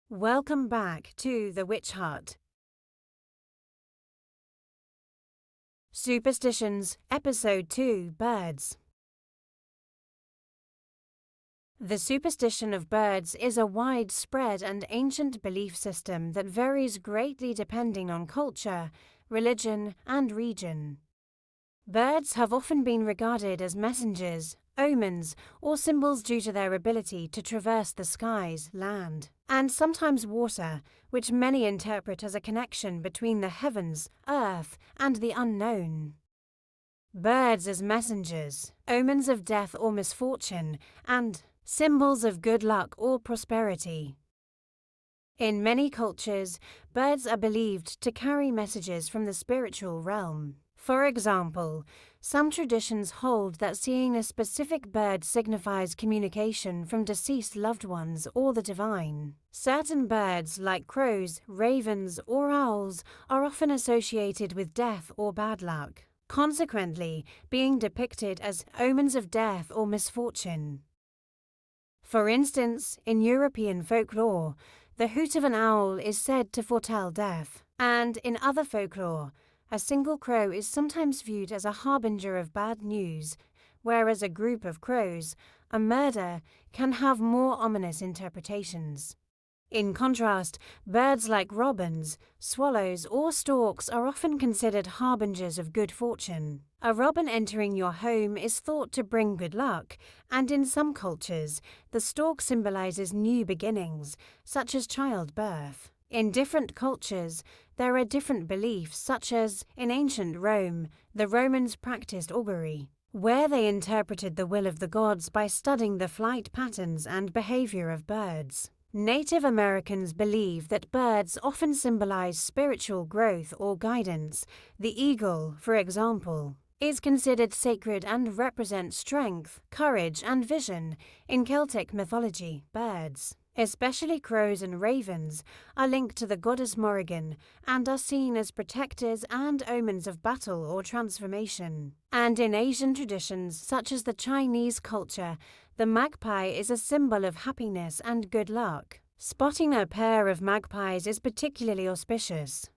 Welcome back to The Witch Hut. Superstitions, Episode 2, Birds. The superstition of birds is a widespread and ancient belief system that varies greatly depending on culture, religion, and region. Birds have often been regarded as messengers, omens, or symbols due to their ability to traverse the skies, land, and sometimes water, which many interpret as a connection between the heavens, earth, and the unknown. Birds as messengers, omens of death or misfortune, and symbols of good luck or prosperity. In many cultures, birds are believed to carry messages from the spiritual realm. For example, some traditions hold that seeing a specific bird signifies communication from deceased loved ones or the divine. Certain birds, like crows, ravens, or owls, are often associated with death or bad luck, consequently being depicted as omens of death or misfortune. For instance, in European folklore, the hoot of an owl is said to foretell death, and in other folklore, a single crow is sometimes viewed as a harbinger of bad news, whereas a group of crows, a murder, can have more ominous interpretations. In contrast, birds like robins, swallows, or storks are often considered harbingers of good fortune. A robin entering your home is thought to bring good luck, and in some cultures, the stork symbolizes new beginnings, such as childbirth. In different cultures, there are different beliefs, such as, in ancient Rome, the Romans practiced augury, where they interpreted the will of the gods by studying the flight patterns and behavior of birds. Native Americans believe that birds often symbolize spiritual growth or guidance. The eagle, for example, is considered sacred and represents strength, courage, and vision. In Celtic mythology, birds, especially crows and ravens, are linked to the goddess Morrigan and are seen as protectors and omens of battle or transformation. And in Asian traditions, such as the Chinese culture, the magpie is a symbol of happiness and good luck. Spotting a pair of magpies is particularly auspicious.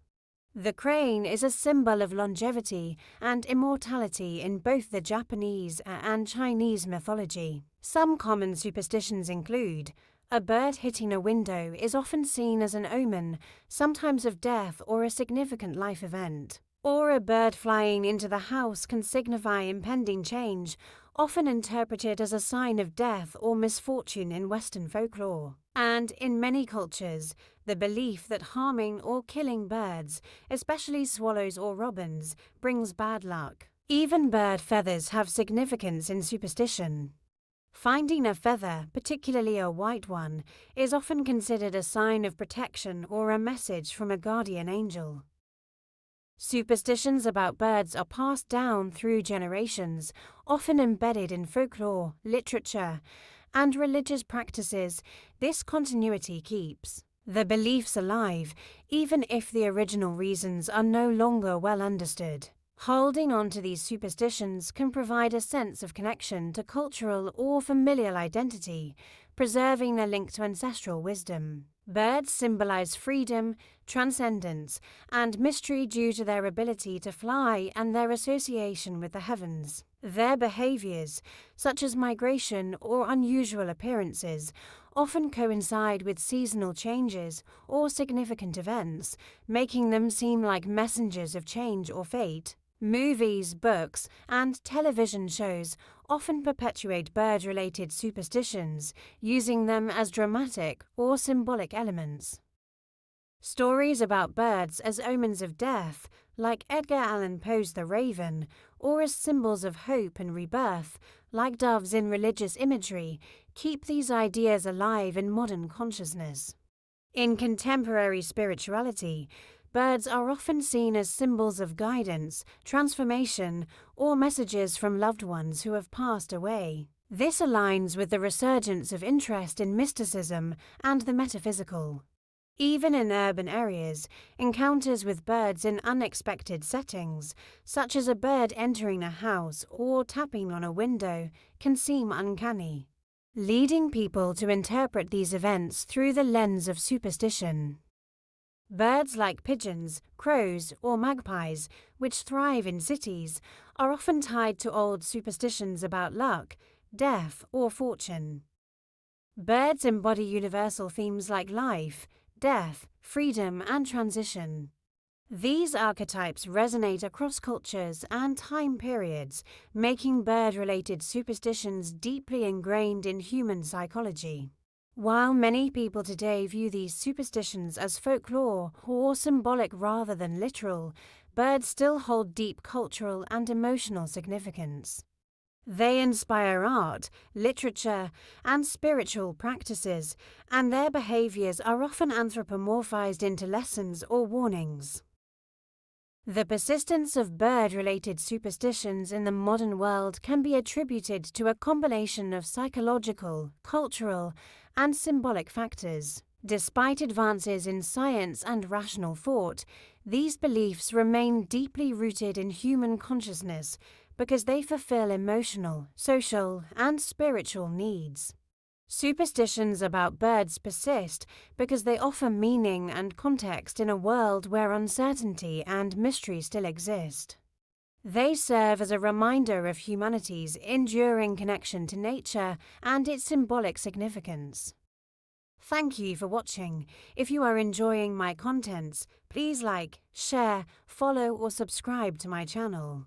The crane is a symbol of longevity and immortality in both the Japanese and Chinese mythology. Some common superstitions include: a bird hitting a window is often seen as an omen, sometimes of death or a significant life event. Or a bird flying into the house can signify impending change, often interpreted as a sign of death or misfortune in Western folklore. And in many cultures, the belief that harming or killing birds, especially swallows or robins, brings bad luck. Even bird feathers have significance in superstition. Finding a feather, particularly a white one, is often considered a sign of protection or a message from a guardian angel. Superstitions about birds are passed down through generations, often embedded in folklore, literature, and religious practices. This continuity keeps the beliefs alive, even if the original reasons are no longer well understood. Holding on to these superstitions can provide a sense of connection to cultural or familial identity, preserving their link to ancestral wisdom. Birds symbolize freedom, transcendence, and mystery due to their ability to fly and their association with the heavens. Their behaviors, such as migration or unusual appearances, often coincide with seasonal changes or significant events, making them seem like messengers of change or fate. Movies, books, and television shows often perpetuate bird-related superstitions, using them as dramatic or symbolic elements. Stories about birds as omens of death, like Edgar Allan Poe's The Raven, or as symbols of hope and rebirth, like doves in religious imagery, keep these ideas alive in modern consciousness. In contemporary spirituality, birds are often seen as symbols of guidance, transformation, or messages from loved ones who have passed away. This aligns with the resurgence of interest in mysticism and the metaphysical. Even in urban areas, encounters with birds in unexpected settings, such as a bird entering a house or tapping on a window, can seem uncanny. leading people to interpret these events through the lens of superstition. Birds like pigeons, crows, or magpies, which thrive in cities, are often tied to old superstitions about luck, death, or fortune. Birds embody universal themes like life, death, freedom, and transition. These archetypes resonate across cultures and time periods, making bird-related superstitions deeply ingrained in human psychology. While many people today view these superstitions as folklore or symbolic rather than literal, birds still hold deep cultural and emotional significance. They inspire art, literature, and spiritual practices, and their behaviors are often anthropomorphized into lessons or warnings. The persistence of bird-related superstitions in the modern world can be attributed to a combination of psychological, cultural, and symbolic factors. Despite advances in science and rational thought, these beliefs remain deeply rooted in human consciousness because they fulfill emotional, social, and spiritual needs. Superstitions about birds persist because they offer meaning and context in a world where uncertainty and mystery still exist. They serve as a reminder of humanity's enduring connection to nature and its symbolic significance. Thank you for watching. If you are enjoying my contents, please like, share, follow, or subscribe to my channel.